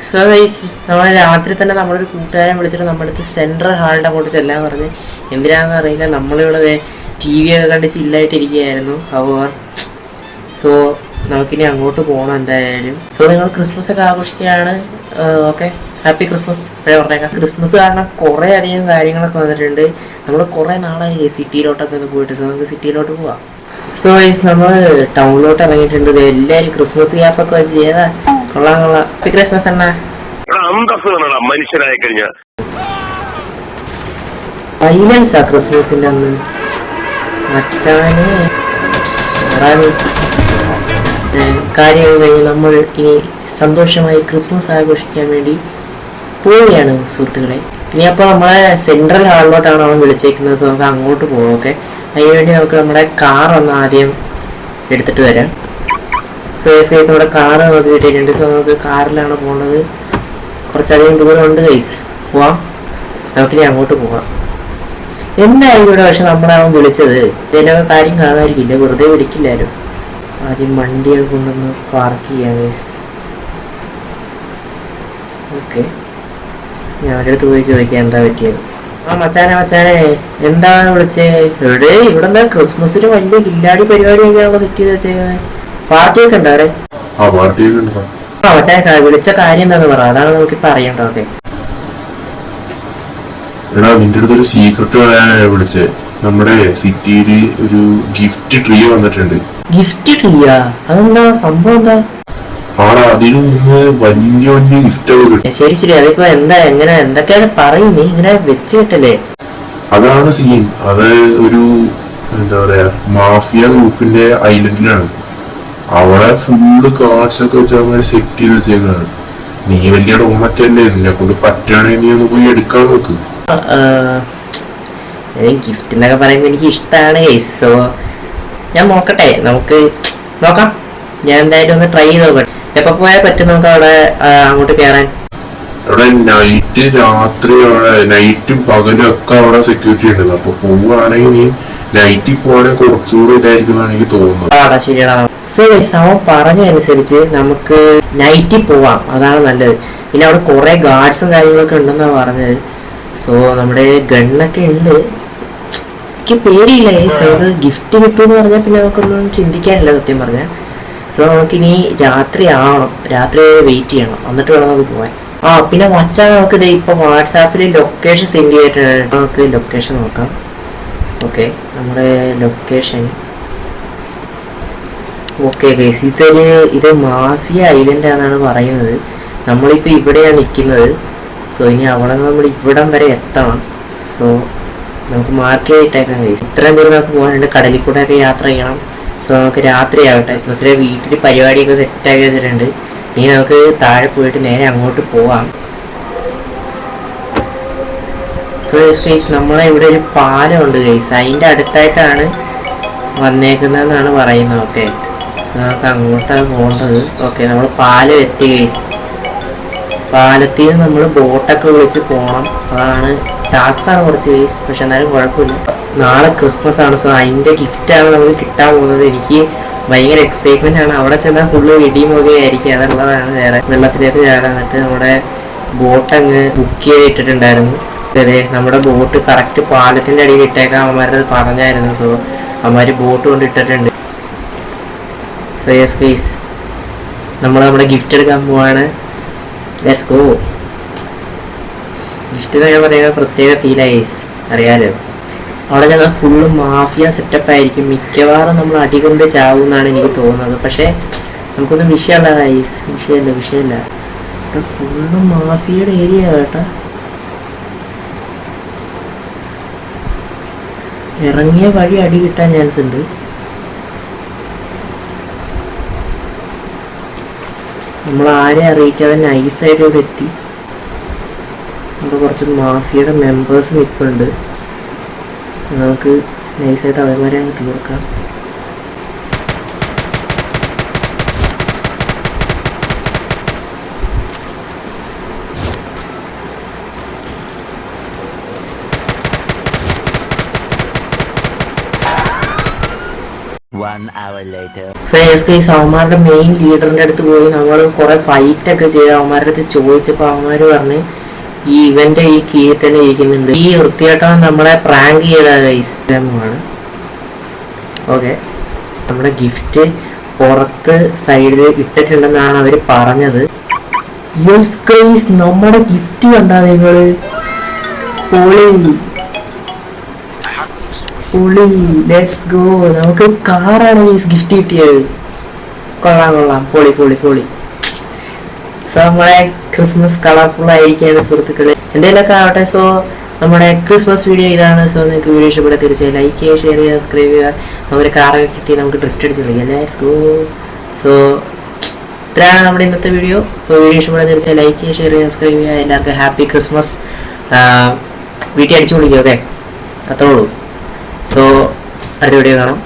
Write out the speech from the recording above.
So guys നമ്മൾ രാത്രി തന്നെ നമ്മളൊരു കൂട്ടുകാരെ വിളിച്ചിട്ട് നമ്മുടെ അടുത്ത് സെൻട്രൽ ഹാളിൻ്റെ അങ്ങോട്ട് ചെല്ലാൻ പറഞ്ഞ് എന്തിനാണെന്ന് അറിയില്ല. നമ്മളിവിടെ ടി വി ഒക്കെ കണ്ട് ചില്ലായിട്ടിരിക്കുകയായിരുന്നു. അവർ സോ നമുക്കിനി അങ്ങോട്ട് പോകണം എന്തായാലും. സോ നിങ്ങൾ ക്രിസ്മസ് ഒക്കെ ആഘോഷിക്കുകയാണ്. ഓക്കെ, ഹാപ്പി ക്രിസ്മസ് പറഞ്ഞേക്കാം. ക്രിസ്മസ് കാരണം കുറേ അധികം കാര്യങ്ങളൊക്കെ വന്നിട്ടുണ്ട്. നമ്മൾ കുറേ നാളായി സിറ്റിയിലോട്ടൊക്കെ ഒന്ന് പോയിട്ട്. സോ നമുക്ക് സിറ്റിയിലോട്ട് പോവാം. സോ ഗൈസ് നമ്മൾ ടൗണിലോട്ട് ഇറങ്ങിയിട്ടുണ്ട്. എല്ലാവരും ക്രിസ്മസ് ഗ്യാപ്പൊക്കെ വെച്ച് ചെയ്താ കൊള്ളാം. ഹാപ്പി ക്രിസ്മസ് അണ്ണാ. മനുഷ്യനായി കഴിഞ്ഞ വൈലൻസാ ക്രിസ്മസിന്റെ അന്ന്. അച്ഛനെ കാര്യം കഴിഞ്ഞ് നമ്മൾ ഇനി സന്തോഷമായി ക്രിസ്മസ് ആഘോഷിക്കാൻ വേണ്ടി പോവുകയാണ് സുഹൃത്തുക്കളെ. ഇനി അപ്പോൾ നമ്മളെ സെൻട്രൽ ഹാളിലോട്ടാണ് അവൻ വിളിച്ചേക്കുന്നത്. സോ നമുക്ക് അങ്ങോട്ട് പോകാം. ഓക്കെ, അതിനുവേണ്ടി നമുക്ക് നമ്മുടെ കാർ ഒന്ന് ആദ്യം എടുത്തിട്ട് വരാം. സോ നമ്മുടെ കാറ് നമുക്ക് കിട്ടിയിട്ടുണ്ട്. സോ നമുക്ക് കാറിലാണ് പോകുന്നത്. കുറച്ചധികം ദൂരം ഉണ്ട് ഗൈസ്. പോവാം, നമുക്കിനി അങ്ങോട്ട് പോവാം. എന്തായാലും ഇവിടെ പക്ഷെ നമ്മളവൻ വിളിച്ചത് ഇതിനൊക്കെ കാര്യം കാണാതിരിക്കില്ല, വെറുതെ വിളിക്കില്ലാലും. ആദ്യം വണ്ടിയൊക്കെ കൊണ്ടുവന്ന് പാർക്ക് ചെയ്യാം ഗൈസ്. ഓക്കെ, ഞാൻ അവരുടെ അടുത്ത് പോയി ചോദിക്കാം എന്താ പറ്റിയത്. മച്ചാനെ എന്താണ് വിളിച്ചേ? എവിടെ ഇവിടെ എന്താ ക്രിസ്മസിന് വലിയ കില്ലാടി പരിപാടിയൊക്കെയാണല്ലോ സെറ്റ് ചെയ്ത് വെച്ചേക്കുന്നത്. പാർട്ടിയൊക്കെ ഉണ്ടോ അവിടെ? മച്ചാനെ വിളിച്ച കാര്യം എന്താന്ന് പറ, അതാണ് നമുക്കിപ്പോ അറിയണ്ട. ഓക്കെ, നിന്റെ അടുത്തൊരു സീക്രട്ട് പറയാനാണ് വിളിച്ചത്. നമ്മുടെ സിറ്റിയില് ഒരു ഗിഫ്റ്റ് ട്രീ വന്നിട്ടുണ്ട്. ഗിഫ്റ്റ് ട്രീയാ? അതെന്താ സംഭവം? എന്താ അതിന് നിന്ന് വലിയ വലിയ ഗിഫ്റ്റ് കിട്ടും. ശരി, അതിപ്പോ എന്താ എങ്ങനെ എന്തൊക്കെയാണ് പറയും? നീ ഇങ്ങനെ വെച്ച് കിട്ടല്ലേ? അതാണ് സീൻ. അത് ഒരു എന്താ പറയാ മാഫിയ ഗ്രൂപ്പിന്റെ ഐലൻഡിലാണ്. അവിടെ ഫുള്ള് കാർഡ്സൊക്കെ വെച്ച് അങ്ങനെ സെറ്റ് ചെയ്ത് വെച്ചേക്കാണ്. നീ വലിയ ഡോമറ്റല്ലേ, നിന്നെ കൊണ്ട് പറ്റുകയാണെങ്കിൽ നീ ഒന്ന് പോയി എടുക്കാൻ നോക്ക്. ഗിഫ്റ്റ് എന്നൊക്കെ പറയുമ്പോ എനിക്ക് ഇഷ്ടമാണ്. സോ ഞാൻ നോക്കട്ടെ, നമുക്ക് നോക്കാം. ഞാൻ എന്തായാലും ഒന്ന് ട്രൈ ചെയ്ത് നോക്കട്ടെ. എപ്പോ പോയാൽ പറ്റും നമുക്ക് അവിടെ അങ്ങോട്ട് കയറാൻ? അവിടെ നൈറ്റ് രാത്രി അവിടെ നൈറ്റും പകലും ഒക്കെ അവിടെ സെക്യൂരിറ്റി ഉണ്ട്. അപ്പൊ പോവുകയാണെങ്കിൽ നീ നൈറ്റിൽ പോവാണെങ്കിൽ കുറച്ചുകൂടി ഇതായിരിക്കും എനിക്ക് തോന്നുന്നത്. ശരിയാടാ. സോ അവൻ പറഞ്ഞതനുസരിച്ച് നമുക്ക് നൈറ്റിൽ പോവാം, അതാണ് നല്ലത്. പിന്നെ അവിടെ കുറെ ഗാർഡ്സും കാര്യങ്ങളൊക്കെ ഉണ്ടെന്നാ പറഞ്ഞത്. സോ നമ്മുടെ ഗണ്ണൊക്കെ ഉണ്ട്. എനിക്ക് പേടിയില്ല. നമുക്ക് ഗിഫ്റ്റ് കിട്ടുമെന്ന് പറഞ്ഞാൽ പിന്നെ നമുക്കൊന്നും ചിന്തിക്കാനില്ല സത്യം പറഞ്ഞാൽ. സോ നമുക്കിനി രാത്രി ആവണം, രാത്രി വെയിറ്റ് ചെയ്യണം, എന്നിട്ട് വേണം നമുക്ക് പോകാൻ. പിന്നെ മച്ചാൻ നമുക്ക് ഇപ്പൊ വാട്സാപ്പിൽ ലൊക്കേഷൻ സെൻഡ് ചെയ്തിട്ടുണ്ട്. നമുക്ക് ലൊക്കേഷൻ നോക്കാം. ഓക്കെ, നമ്മുടെ ലൊക്കേഷൻ ഓക്കെ ഗൈസ്, ഇത് മാഫിയ ഐലൻഡ് ആണെന്നാണ് പറയുന്നത്. നമ്മളിപ്പോൾ ഇവിടെയാണ് നിൽക്കുന്നത്. സോ ഇനി അവിടെ നിന്ന് നമ്മൾ ഇവിടം വരെ എത്തണം. സോ നമുക്ക് മാർക്ക് ചെയ്തിട്ടേക്കാം ഗൈസ്. ഇത്രയും ദൂരം നമുക്ക് പോകാനുണ്ട്, കടലിൽ കൂടെ ഒക്കെ യാത്ര ചെയ്യണം. സോ നമുക്ക് രാത്രി ആവട്ടെ. ക്രിസ്മസിലെ വീട്ടിൽ പരിപാടിയൊക്കെ സെറ്റാക്കി വെച്ചിട്ടുണ്ട്. ഇനി നമുക്ക് താഴെ പോയിട്ട് നേരെ അങ്ങോട്ട് പോവാം. സോ ഗൈസ് നമ്മളെ ഇവിടെ ഒരു പാലമുണ്ട് ഗൈസ്, അതിൻ്റെ അടുത്തായിട്ടാണ് വന്നേക്കുന്നതെന്നാണ് പറയുന്നത്. ഓക്കെ, നമുക്ക് അങ്ങോട്ടാണ് പോകേണ്ടത്. ഓക്കെ, നമ്മൾ പാലം എത്തി ഗൈസ്. പാലത്തിൽ നിന്ന് നമ്മൾ ബോട്ടൊക്കെ വിളിച്ച് പോകണം. അതാണ് ടാസ്ക്കാണ് കുറച്ച് ഗൈസ്, പക്ഷെ എന്നാലും കുഴപ്പമില്ല. നാളെ ക്രിസ്മസ് ആണ്. സോ അതിൻ്റെ ഗിഫ്റ്റാണ് നമുക്ക് കിട്ടാൻ പോകുന്നത്. എനിക്ക് ഭയങ്കര എക്സൈറ്റ്മെൻ്റ് ആണ്. അവിടെ ചെന്നാൽ ഫുള്ള് വെടിമുകയായിരിക്കും, അതുള്ളതാണ്. വേറെ വെള്ളത്തിലേക്ക് ചാടാൻ എന്നിട്ട് നമ്മുടെ ബോട്ട് അങ്ങ് ബുക്ക് ചെയ്തിട്ടുണ്ടായിരുന്നു. അതെ, നമ്മുടെ ബോട്ട് കറക്റ്റ് പാലത്തിൻ്റെ അടിയിൽ ഇട്ടേക്കാൻ അവന്മാരത് പറഞ്ഞായിരുന്നു. സോ അവന്മാർ ബോട്ട് കൊണ്ട് ഇട്ടിട്ടുണ്ട്. സോ യെസ് ഗൈസ്, നമ്മൾ നമ്മുടെ ഗിഫ്റ്റ് എടുക്കാൻ പോവാണ്. Let's go. ഗിഫ്റ്റ് എന്നൊക്കെ പറയുന്നത് പ്രത്യേക ഫീലായി അറിയാലോ. അവിടെ ചെന്നാൽ ഫുള്ള് മാഫിയ സെറ്റപ്പ് ആയിരിക്കും. മിക്കവാറും നമ്മൾ അടികൊണ്ട് ചാവും എന്നാണ് എനിക്ക് തോന്നുന്നത്. പക്ഷേ നമുക്കൊന്നും വിഷയമല്ല ഗൈസ്, വിഷയമല്ല. ഇവിടെ ഫുള്ള് മാഫിയയുടെ ഏരിയ കേട്ടോ. ഇറങ്ങിയ വഴി അടി കിട്ടാൻ ചാൻസ് ഉണ്ട്. നമ്മൾ ആരെ അറിയിക്കാതെ നൈസായിട്ട് ഇവിടെ എത്തി. അവിടെ കുറച്ച് മാഫിയയുടെ മെമ്പേഴ്സ് നിൽപ്പുണ്ട്. നമുക്ക് നൈസായിട്ട് അതേമാതിരി അങ്ങ് തീർക്കാം. സോ ഗൈസ് അവന്മാരുടെ മെയിൻ ലീഡറിന്റെ അടുത്ത് പോയി നമ്മൾ കുറെ ഫൈറ്റ് ഒക്കെ ചെയ്ത് അവന്മാരുടെ അടുത്ത് ചോദിച്ചപ്പോൾ അവന്മാര് പറഞ്ഞ് ഈ ഇവന്റെ ഈ കീഴിൽ തന്നെ ഇരിക്കുന്നുണ്ട്. ഈ വൃത്തിയായിട്ടാണ് നമ്മളെ പ്രാങ്ക് ചെയ്ത ഗൈസ് ആണ്. ഓക്കെ, നമ്മുടെ ഗിഫ്റ്റ് പുറത്ത് സൈഡിൽ ഇട്ടിട്ടുണ്ടെന്നാണ് അവര് പറഞ്ഞത്. യെസ് ഗൈസ്, നമ്മുടെ ഗിഫ്റ്റ് കണ്ടാ നിങ്ങള്? പൊളി, ലെറ്റ്സ് ഗോ. നമുക്ക് കാറാണ് ഗൈസ് ഗിഫ്റ്റ് കിട്ടിയത്. കൊള്ളാം, പൊളി. സോ നമ്മളെ ക്രിസ്മസ് കളർഫുൾ ആയിരിക്കുകയാണ് സുഹൃത്തുക്കളെ. എന്തെങ്കിലുമൊക്കെ ആവട്ടെ. സോ നമ്മുടെ ക്രിസ്മസ് വീഡിയോ ഇതാണ്. സോ നിങ്ങൾക്ക് വീഡിയോ ഇഷ്ടപ്പെട്ടാൽ തീർച്ചയായും ലൈക്ക് ചെയ്യുക, ഷെയർ ചെയ്യുക, സബ്സ്ക്രൈബ് ചെയ്യുക. നമുക്കൊരു കാറൊക്കെ കിട്ടി നമുക്ക് ഡ്രിഫ്റ്റ് അടിച്ച് കളിക്കാം. Let's go. സോ ഇത്രയാണ് നമ്മുടെ ഇന്നത്തെ വീഡിയോ. അപ്പോൾ വീഡിയോ ഇഷ്ടപ്പെട്ടാൽ തീർച്ചയായും ലൈക്ക് ചെയ്യുക, ഷെയർ ചെയ്യുക, സബ്സ്ക്രൈബ് ചെയ്യുക. എല്ലാവർക്കും ഹാപ്പി ക്രിസ്മസ്. വീട്ടിൽ അടിച്ചു വിളിക്കുക. ഓക്കെ, അത്രേ ഉള്ളൂ. സോ അടുത്ത വീഡിയോ കാണാം.